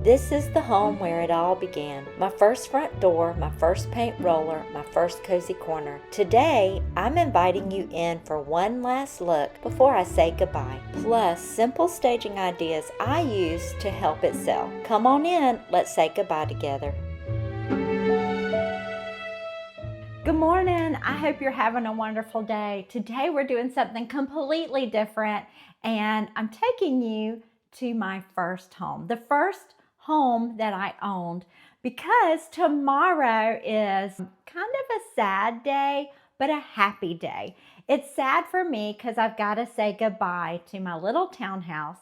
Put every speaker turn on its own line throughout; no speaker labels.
This is the home where it all began. My first front door, my first paint roller, my first cozy corner. Today, I'm inviting you in for one last look before I say goodbye. Plus, simple staging ideas I use to help it sell. Come on in, let's say goodbye together.
Good morning. I hope you're having a wonderful day. Today we're doing something completely different, and I'm taking you to my first home, the first home that I owned, because tomorrow is kind of a sad day, but a happy day. It's sad for me because I've got to say goodbye to my little townhouse,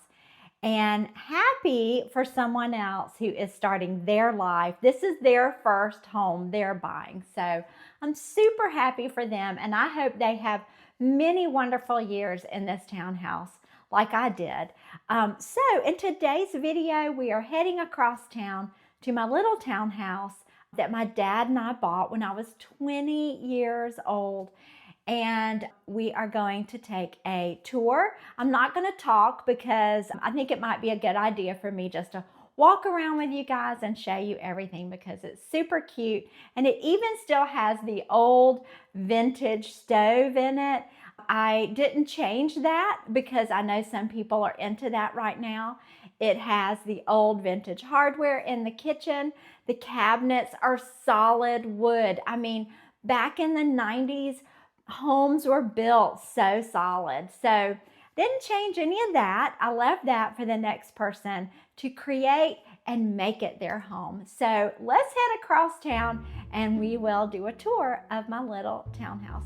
and happy for someone else who is starting their life. This is their first home they're buying. So I'm super happy for them, and I hope they have many wonderful years in this townhouse like I did. So in today's video, we are heading across town to my little townhouse that my dad and I bought when I was 20 years old. And we are going to take a tour. I'm not going to talk because I think it might be a good idea for me just to walk around with you guys and show you everything because it's super cute. And it even still has the old vintage stove in it. I didn't change that because I know some people are into that right now. It has the old vintage hardware in the kitchen. The cabinets are solid wood. I mean, back in the 90s, homes were built so solid. So didn't change any of that. I left that for the next person to create and make it their home. So let's head across town and we will do a tour of my little townhouse.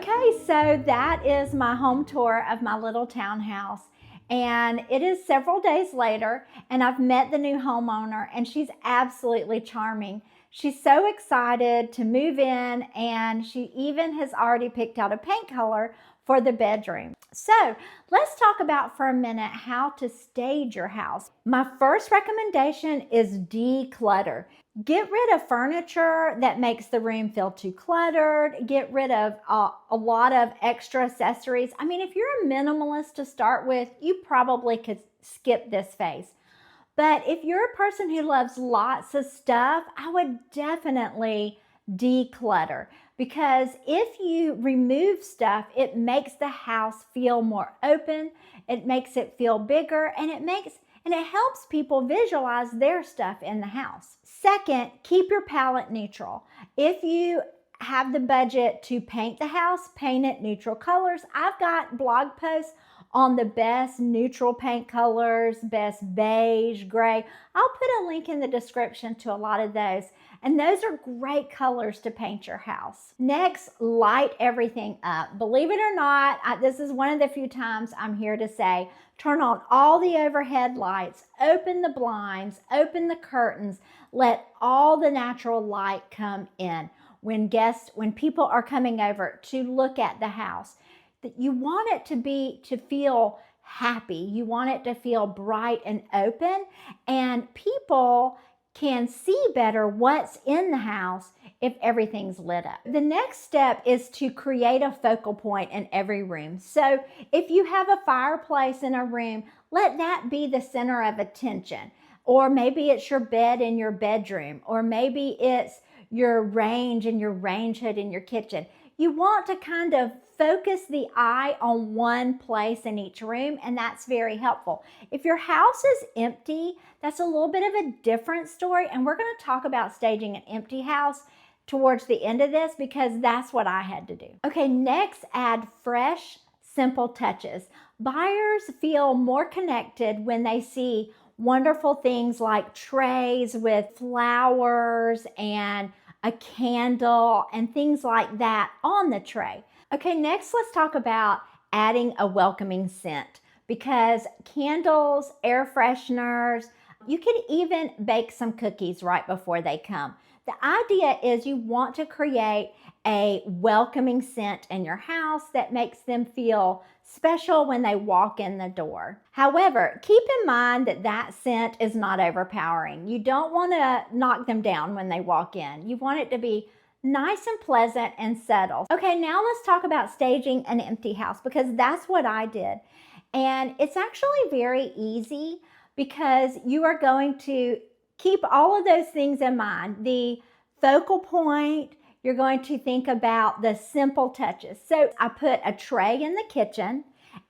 Okay, so that is my home tour of my little townhouse. And it is several days later, and I've met the new homeowner, and she's absolutely charming. She's so excited to move in, and she even has already picked out a paint color for the bedroom. So let's talk about for a minute how to stage your house. My first recommendation is declutter. Get rid of furniture that makes the room feel too cluttered. Get rid of a lot of extra accessories. I mean, if you're a minimalist to start with, you probably could skip this phase. But if you're a person who loves lots of stuff, I would definitely declutter, because if you remove stuff, it makes the house feel more open, it makes it feel bigger, and it helps people visualize their stuff in the house. Second, keep your palette neutral. If you have the budget to paint the house, paint it neutral colors. I've got blog posts on the best neutral paint colors, best beige, gray. I'll put a link in the description to a lot of those. And those are great colors to paint your house. Next, light everything up. Believe it or not, this is one of the few times I'm here to say, turn on all the overhead lights, open the blinds, open the curtains, let all the natural light come in. When people are coming over to look at the house, that you want it to feel happy. You want it to feel bright and open, and people can see better what's in the house if everything's lit up. The next step is to create a focal point in every room. So if you have a fireplace in a room, let that be the center of attention. Or maybe it's your bed in your bedroom, or maybe it's your range and your range hood in your kitchen. You want to kind of focus the eye on one place in each room, and that's very helpful. If your house is empty, that's a little bit of a different story, and we're going to talk about staging an empty house towards the end of this, because that's what I had to do. Okay, next, add fresh, simple touches. Buyers feel more connected when they see wonderful things like trays with flowers and a candle and things like that on the tray. Okay, next let's talk about adding a welcoming scent, because candles, air fresheners, you can even bake some cookies right before they come. The idea is you want to create a welcoming scent in your house that makes them feel special when they walk in the door. However, keep in mind that that scent is not overpowering. You don't want to knock them down when they walk in. You want it to be nice and pleasant and subtle. Okay, now let's talk about staging an empty house, because that's what I did. And it's actually very easy, because you are going to keep all of those things in mind. The focal point, you're going to think about the simple touches. So I put a tray in the kitchen,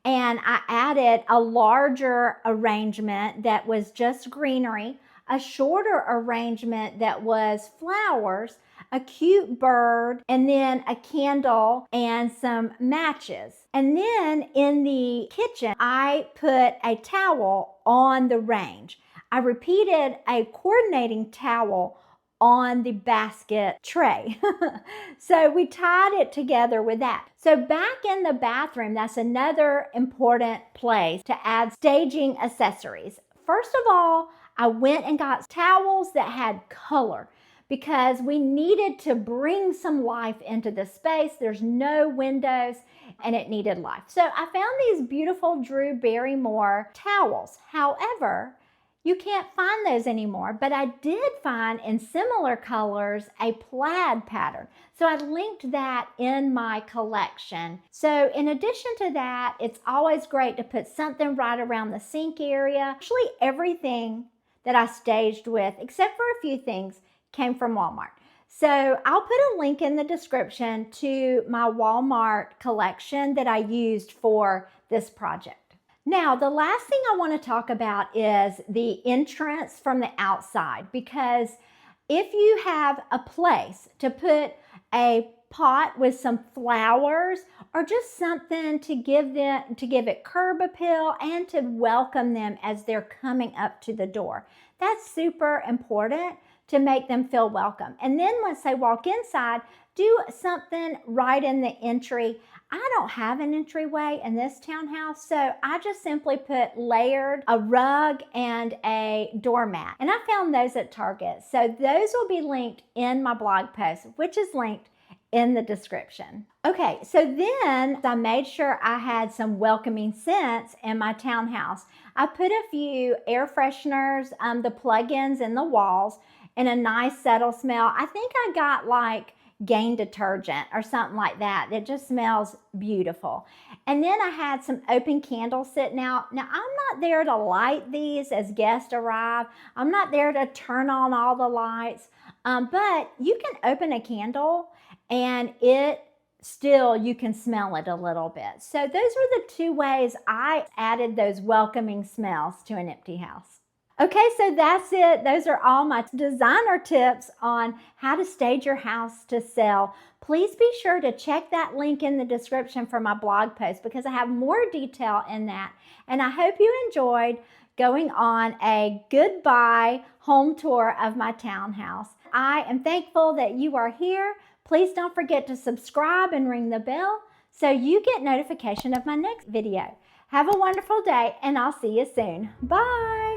and I added a larger arrangement that was just greenery, a shorter arrangement that was flowers, a cute bird, and then a candle and some matches. And then in the kitchen, I put a towel on the range. I repeated a coordinating towel on the basket tray. So we tied it together with that. So back in the bathroom, that's another important place to add staging accessories. First of all, I went and got towels that had color, because we needed to bring some life into the space. There's no windows, and it needed life. So I found these beautiful Drew Barrymore towels. However, you can't find those anymore, but I did find in similar colors a plaid pattern. So I linked that in my collection. So in addition to that, it's always great to put something right around the sink area. Actually, everything that I staged with, except for a few things, came from Walmart. So I'll put a link in the description to my Walmart collection that I used for this project. Now, the last thing I want to talk about is the entrance from the outside, because if you have a place to put a pot with some flowers, or just something to give it curb appeal and to welcome them as they're coming up to the door, that's super important to make them feel welcome. And then once they walk inside, do something right in the entry. I don't have an entryway in this townhouse, so I just simply put a rug and a doormat. And I found those at Target. So those will be linked in my blog post, which is linked in the description. Okay, so then I made sure I had some welcoming scents in my townhouse. I put a few air fresheners, the plug-ins in the walls, and a nice settle smell. I think I got like Gain detergent or something like that. It just smells beautiful. And then I had some open candles sitting out. Now, I'm not there to light these as guests arrive. I'm not there to turn on all the lights, but you can open a candle and you can smell it a little bit. So those were the two ways I added those welcoming smells to an empty house. Okay, so that's it. Those are all my designer tips on how to stage your house to sell. Please be sure to check that link in the description for my blog post because I have more detail in that. And I hope you enjoyed going on a goodbye home tour of my townhouse. I am thankful that you are here. Please don't forget to subscribe and ring the bell so you get notification of my next video. Have a wonderful day and I'll see you soon. Bye.